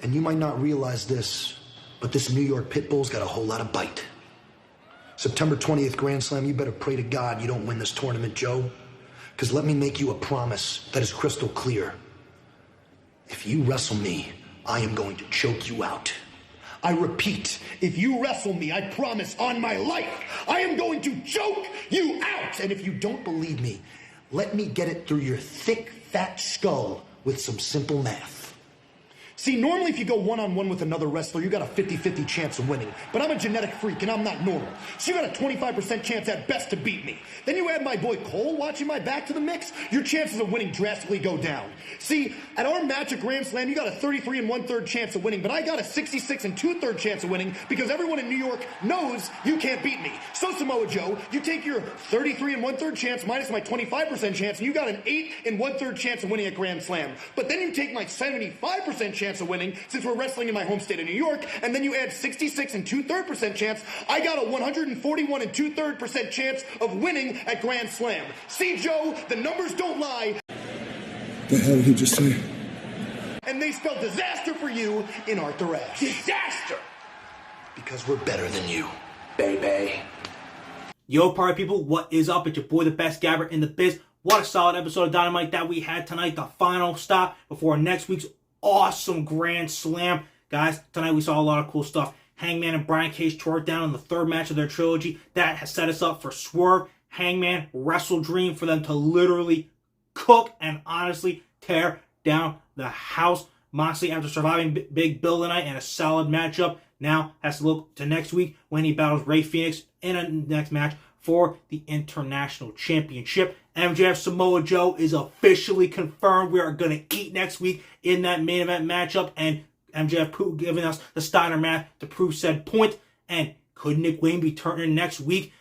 And you might not realize this, but this New York pit bull's got a whole lot of bite. September 20th Grand Slam, you better pray to God you don't win this tournament, Joe. Because let me make you a promise that is crystal clear. If you wrestle me, I am going to choke you out. I repeat, if you wrestle me, I promise on my life, I am going to choke you out. And if you don't believe me, let me get it through your thick, fat skull with some simple math. See, normally if you go one-on-one with another wrestler, you got a 50-50 chance of winning. But I'm a genetic freak, and I'm not normal. So you got a 25% chance at best to beat me. Then you add my boy Cole watching my back to the mix, your chances of winning drastically go down. See, at our match at Grand Slam, you got a 33 1/3 chance of winning, but I got a 66 2/3 chance of winning because everyone in New York knows you can't beat me. So Samoa Joe, you take your 33 1/3 chance minus my 25% chance, and you got an 8 1/3 chance of winning at Grand Slam. But then you take my 75% chance of winning, since we're wrestling in my home state of New York, and then you add 66 2/3 chance, I got a 141 2/3 chance of winning at Grand Slam. See, Joe, the numbers don't lie. The hell did he just say? And they spell disaster for you in Arthur Ashe. Disaster! Because we're better than you, baby. Yo, party people, what is up? It's your boy, the best gabber in the biz. What a solid episode of Dynamite that we had tonight. The final stop before next week's awesome Grand Slam. Guys, tonight we saw a lot of cool stuff. Hangman and Brian Cage tore it down in the third match of their trilogy. That has set us up for Swerve, Hangman, WrestleDream, for them to literally cook and honestly tear down the house. Moxley, after surviving Big Bill tonight and a solid matchup, now has to look to next week when he battles Rey Fenix in a next match for the International Championship. MJF Samoa Joe is officially confirmed. We are going to eat next week in that main event matchup, and MJF giving us the Steiner math to prove said point. And could Nick Wayne be turning next week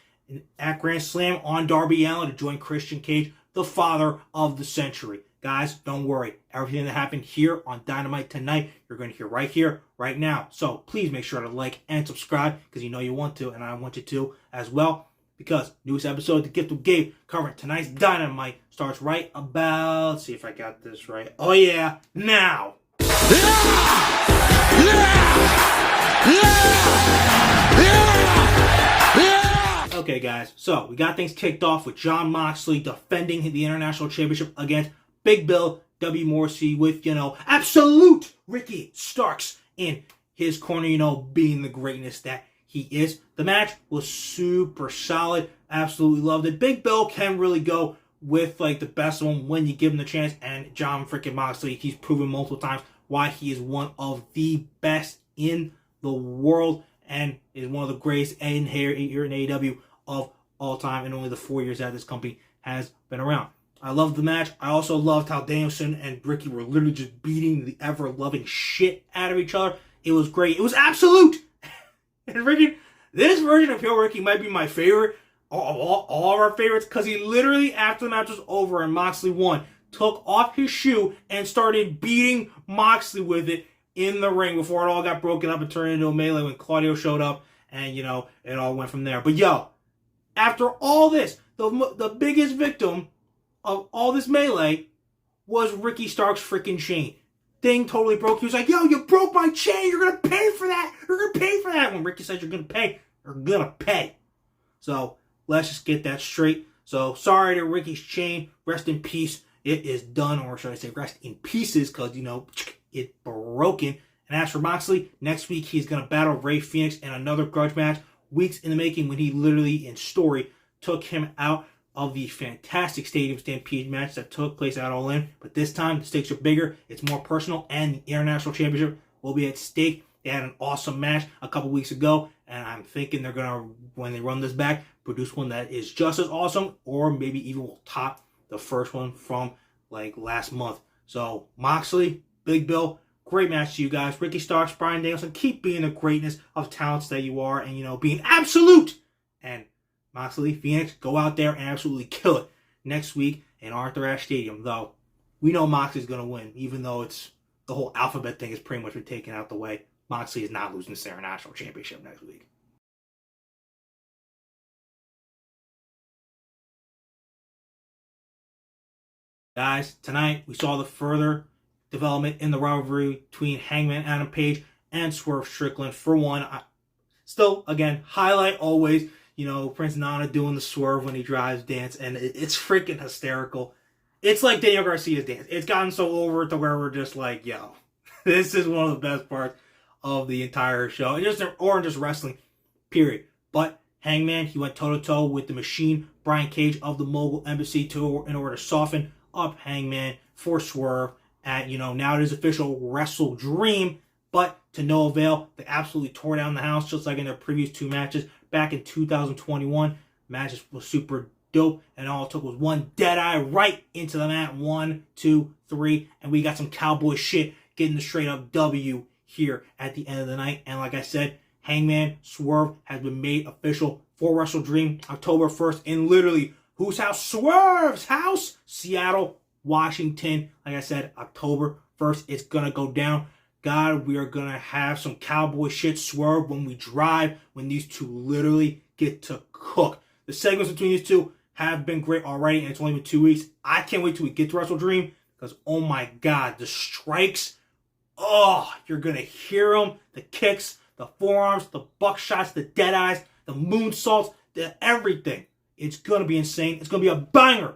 at Grand Slam on Darby Allin to join Christian Cage, the father of the century? Guys, don't worry. Everything that happened here on Dynamite tonight, you're going to hear right here, right now. So please make sure to like and subscribe, because you know you want to, and I want you to as well. Because newest episode, The Gift with Gabe, covering tonight's Dynamite, starts right about, let's see if I got this right. Oh yeah, now. Okay guys, so we got things kicked off with Jon Moxley defending the International Championship against Big Bill W. Morrissey with, absolute Ricky Starks in his corner, being the greatness that he is. The match was super solid. Absolutely loved it. Big Bill can really go with the best one when you give him the chance. And Jon freaking Moxley, he's proven multiple times why he is one of the best in the world and is one of the greatest here in AEW of all time, and only the 4 years that this company has been around. I loved the match. I also loved how Danielson and Ricky were literally just beating the ever-loving shit out of each other. It was great. It was absolute. And Ricky, this version of Heel Ricky might be my favorite, all of our favorites, because he literally, after the match was over and Moxley won, took off his shoe and started beating Moxley with it in the ring before it all got broken up and turned into a melee when Claudio showed up, and, it all went from there. But, after all this, the biggest victim of all this melee was Ricky Stark's freaking chain. Thing totally broke. He was like, yo, you broke my chain. You're going to pay for that. You're going to pay for that. When Ricky says you're going to pay, you're going to pay. So let's just get that straight. So sorry to Ricky's chain. Rest in peace. It is done. Or should I say rest in pieces, because, it's broken. And as for Moxley, next week he's going to battle Rey Fenix in another grudge match. Weeks in the making, when he literally, in story, took him out of the fantastic Stadium Stampede match that took place at All In. But this time, the stakes are bigger, it's more personal, and the International Championship will be at stake. They had an awesome match a couple weeks ago, and I'm thinking they're going to, when they run this back, produce one that is just as awesome, or maybe even will top the first one from, last month. So, Moxley, Big Bill, great match to you guys. Ricky Starks, Bryan Danielson, keep being the greatness of talents that you are, and, being absolute. And Moxley, Phoenix, go out there and absolutely kill it next week in Arthur Ashe Stadium. Though, we know Moxley's going to win, even though it's the whole alphabet thing is pretty much been taken out the way. Moxley is not losing the International Championship next week. Guys, tonight we saw the further development in the rivalry between Hangman Adam Page and Swerve Strickland. For one, still, again, highlight always, Prince Nana doing the swerve when he drives dance, and it's freaking hysterical. It's like Daniel Garcia's dance. It's gotten so over to where we're just like, yo, this is one of the best parts of the entire show, or just wrestling, period. But Hangman, he went toe-to-toe with the Machine, Brian Cage of the Mogul Embassy in order to soften up Hangman for Swerve at, now it is official WrestleDream, but to no avail. They absolutely tore down the house, just like in their previous two matches back in 2021. Matches was super dope, and all it took was one dead eye right into the mat. 1, 2, 3, and we got some cowboy shit getting the straight up W here at the end of the night. And like I said, Hangman Swerve has been made official for WrestleDream October 1st in literally whose house? Swerve's house, Seattle, Washington. Like I said, October 1st, it's gonna go down. God, we are gonna have some cowboy shit Swerve when we drive, when these two literally get to cook. The segments between these two have been great already, and it's only been 2 weeks. I can't wait till we get to WrestleDream, because oh my God, the strikes, you're gonna hear them, the kicks, the forearms, the buckshots, the dead eyes, the moonsaults, everything. It's gonna be insane. It's gonna be a banger.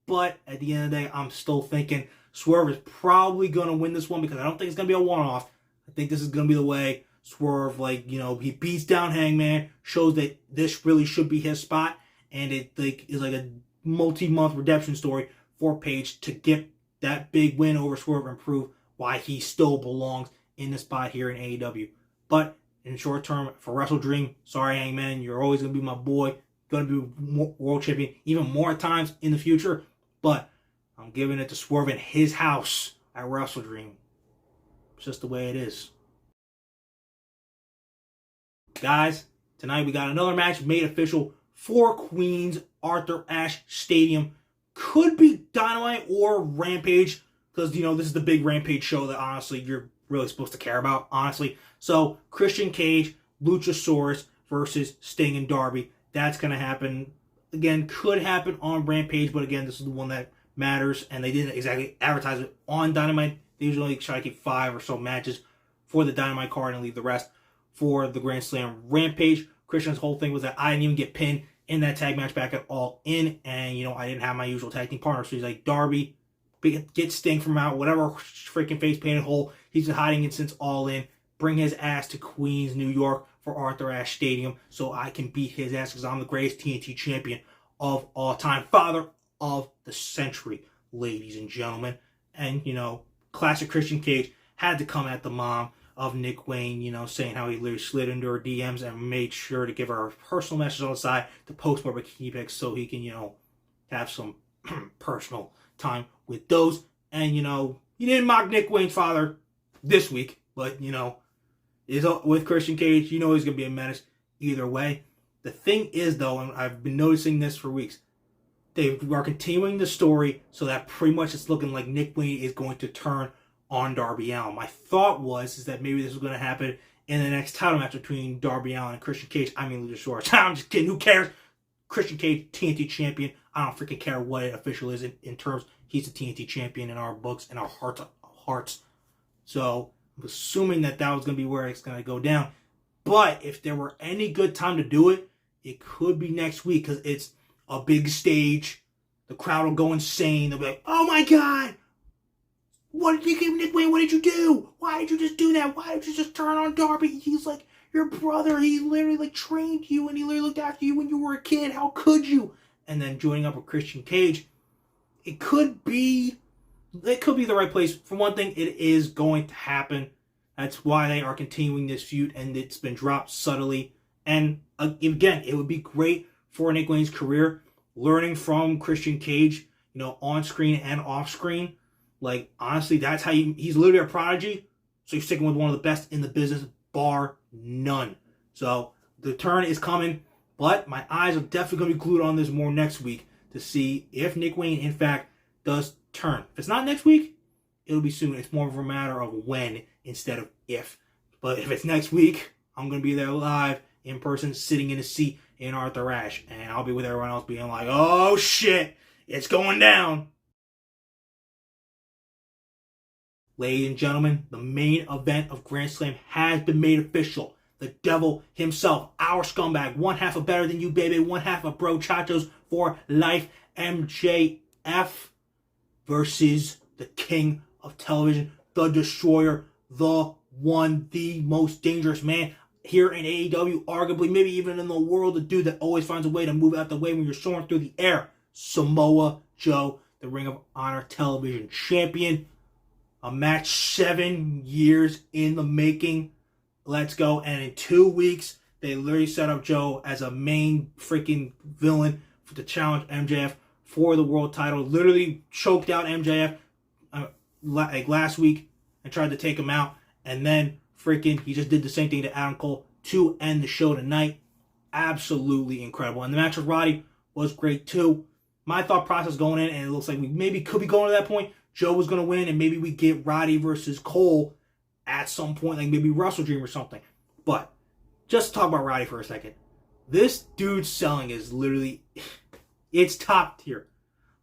But at the end of the day, I'm still thinking Swerve is probably gonna win this one, because I don't think it's gonna be a one-off. I think this is gonna be the way Swerve, he beats down Hangman, shows that this really should be his spot, and it is like a multi-month redemption story for Page to get that big win over Swerve and prove why he still belongs in the spot here in AEW. But in short term, for WrestleDream, sorry Hangman, you're always going to be my boy. Going to be world champion even more times in the future. But I'm giving it to Swerve in his house at WrestleDream. It's just the way it is. Guys, tonight we got another match made official for Queens Arthur Ashe Stadium. Could be Dynamite or Rampage, because, this is the big Rampage show that, honestly, you're really supposed to care about, honestly. So, Christian Cage, Luchasaurus versus Sting and Darby. That's going to happen. Again, could happen on Rampage, but again, this is the one that matters, and they didn't exactly advertise it on Dynamite. They usually try to keep 5 or so matches for the Dynamite card and leave the rest for the Grand Slam Rampage. Christian's whole thing was that I didn't even get pinned in that tag match back at All In, and, I didn't have my usual tag team partner, so he's like, Darby, get Sting from out, whatever freaking face painted hole he's been hiding in since All In, bring his ass to Queens, New York for Arthur Ashe Stadium so I can beat his ass, because I'm the greatest TNT champion of all time. Father of the century, ladies and gentlemen. And, classic Christian Cage had to come at the mom of Nick Wayne, saying how he literally slid into her DMs and made sure to give her a personal message on the side to post more bikini pics so he can, have some personal time with those. And, he didn't mock Nick Wayne's father this week, but, is with Christian Cage, he's going to be a menace either way. The thing is, though, and I've been noticing this for weeks, they are continuing the story so that pretty much it's looking like Nick Wayne is going to turn on Darby Allin. My thought is that maybe this was going to happen in the next title match between Darby Allin and Christian Cage. I mean, Luchasaurus. I'm just kidding. Who cares? Christian Cage, TNT champion. I don't freaking care what it official is in terms. He's the TNT champion in our books and our hearts. So I'm assuming that was going to be where it's going to go down. But if there were any good time to do it, it could be next week, because it's a big stage. The crowd will go insane. They'll be like, oh my God, what did you give Nick Wayne? What did you do? Why did you just do that? Why did you just turn on Darby? He's like your brother. He literally trained you, and he literally looked after you when you were a kid. How could you? And then joining up with Christian Cage, it could be the right place. For one thing, it is going to happen. That's why they are continuing this feud, and it's been dropped subtly. And again, it would be great for Nick Wayne's career, learning from Christian Cage, on screen and off screen. Like, honestly, that's how he's literally a prodigy. So you're sticking with one of the best in the business, bar none. So the turn is coming, but my eyes are definitely going to be glued on this more next week to see if Nick Wayne, in fact, does turn. If it's not next week, it'll be soon. It's more of a matter of when instead of if. But if it's next week, I'm going to be there live, in person, sitting in a seat in Arthur Ashe. And I'll be with everyone else being like, oh shit, it's going down. Ladies and gentlemen, the main event of Grand Slam has been made official. The devil himself, our scumbag, one half of Better Than You, baby, one half of Bro Chachos for life, MJF versus the king of television, the destroyer, the one, the most dangerous man here in AEW, arguably, maybe even in the world, the dude that always finds a way to move out the way when you're soaring through the air, Samoa Joe, the Ring of Honor television champion. A match 7 years in the making. Let's go. And in 2 weeks, they literally set up Joe as a main freaking villain to challenge MJF for the world title. Literally choked out MJF like last week and tried to take him out. And then freaking he just did the same thing to Adam Cole to end the show tonight. Absolutely incredible. And the match with Roddy was great too. My thought process going in, and it looks like we maybe could be going to that point. Joe was going to win, and maybe we get Roddy versus Cole at some point, like maybe WrestleDream or something. But just to talk about Roddy for a second. This dude's selling is literally, it's top tier.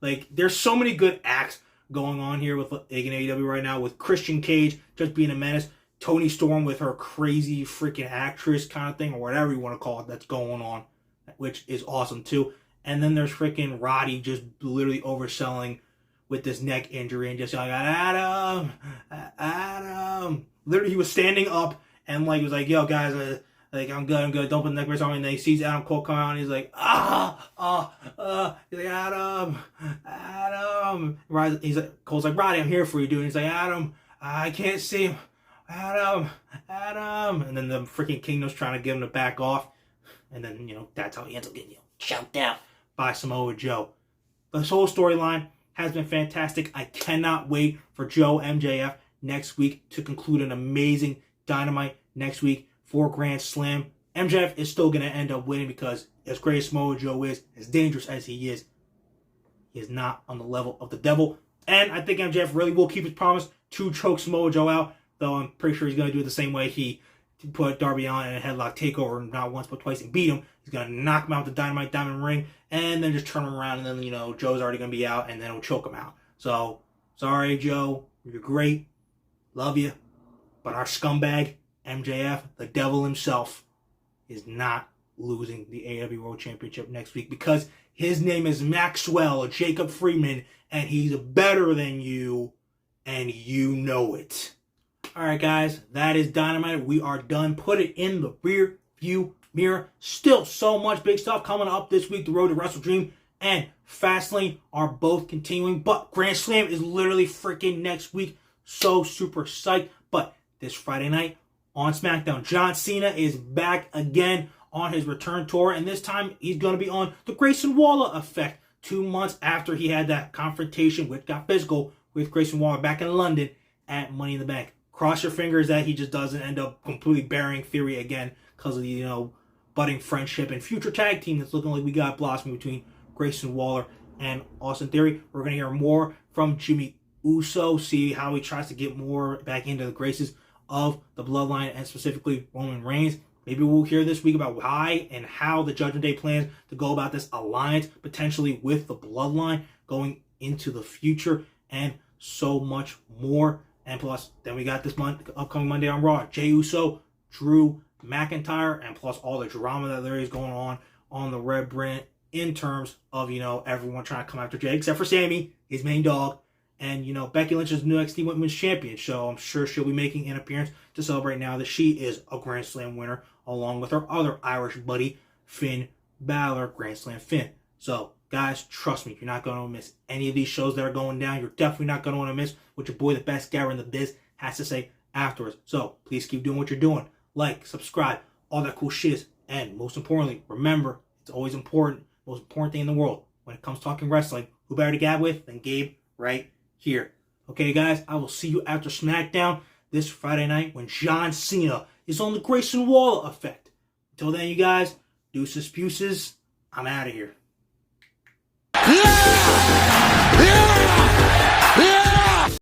Like, there's so many good acts going on here with AEW right now, with Christian Cage just being a menace, Toni Storm with her crazy freaking actress kind of thing, or whatever you want to call it, that's going on, which is awesome too. And then there's freaking Roddy just literally overselling with this neck injury and just like, Adam. Literally, he was standing up and like, he was like, yo, guys, like, I'm good, don't put the neck brace on me. And then he sees Adam Cole come out and he's like, he's like, Adam. He's like, Cole's like, Roddy, I'm here for you, dude. And he's like, Adam, I can't see him. Adam. And then the freaking Kingdom's trying to get him to back off. And then, that's how he ends up getting, choked out by Samoa Joe. This whole storyline has been fantastic. I cannot wait for Joe MJF next week to conclude an amazing Dynamite next week for Grand Slam. MJF is still going to end up winning because as great as Samoa Joe is, as dangerous as he is not on the level of the devil. And I think MJF really will keep his promise to choke Samoa Joe out, though I'm pretty sure he's going to do it the same way he put Darby on in a headlock takeover, not once but twice, and beat him. He's going to knock him out with the Dynamite Diamond Ring and then just turn him around, and then, Joe's already going to be out, and then he'll choke him out. So, sorry, Joe. You're great. Love you. But our scumbag, MJF, the devil himself, is not losing the AEW World Championship next week because his name is Maxwell Jacob Freeman, and he's better than you, and you know it. Alright, guys, that is Dynamite. We are done. Put it in the rear view mirror. Still so much big stuff coming up this week. The road to WrestleDream and Fastlane are both continuing, but Grand Slam is literally freaking next week. So super psyched. But this Friday night on SmackDown, John Cena is back again on his return tour, and this time he's going to be on the Grayson Waller effect 2 months after he had that confrontation, which got physical, with Grayson Waller back in London at Money in the Bank. Cross your fingers that he just doesn't end up completely burying Theory again because of the, budding friendship and future tag team that's looking like we got blossoming between Grayson Waller and Austin Theory. We're going to hear more from Jimmy Uso, see how he tries to get more back into the graces of the Bloodline and specifically Roman Reigns. Maybe we'll hear this week about why and how the Judgment Day plans to go about this alliance, potentially with the Bloodline going into the future, and so much more. And plus, then we got this upcoming Monday on Raw, Jey Uso, Drew McIntyre, and plus all the drama that there is going on the Red Brand in terms of, everyone trying to come after Jey, except for Sammy, his main dog. And, Becky Lynch is the new NXT Women's Champion, so I'm sure she'll be making an appearance to celebrate now that she is a Grand Slam winner, along with her other Irish buddy, Finn Balor, Grand Slam Finn. So, guys, trust me, you're not going to miss any of these shows that are going down. You're definitely not going to want to miss what your boy, the best guy in the biz, has to say afterwards. So, please keep doing what you're doing. Like, subscribe, all that cool shit. And most importantly, remember, it's always important, most important thing in the world, when it comes to talking wrestling, who better to gab with than Gabe right here. Okay, guys, I will see you after SmackDown this Friday night when John Cena is on the Grayson Waller effect. Until then, you guys, deuces, puces, I'm out of here. Yeah!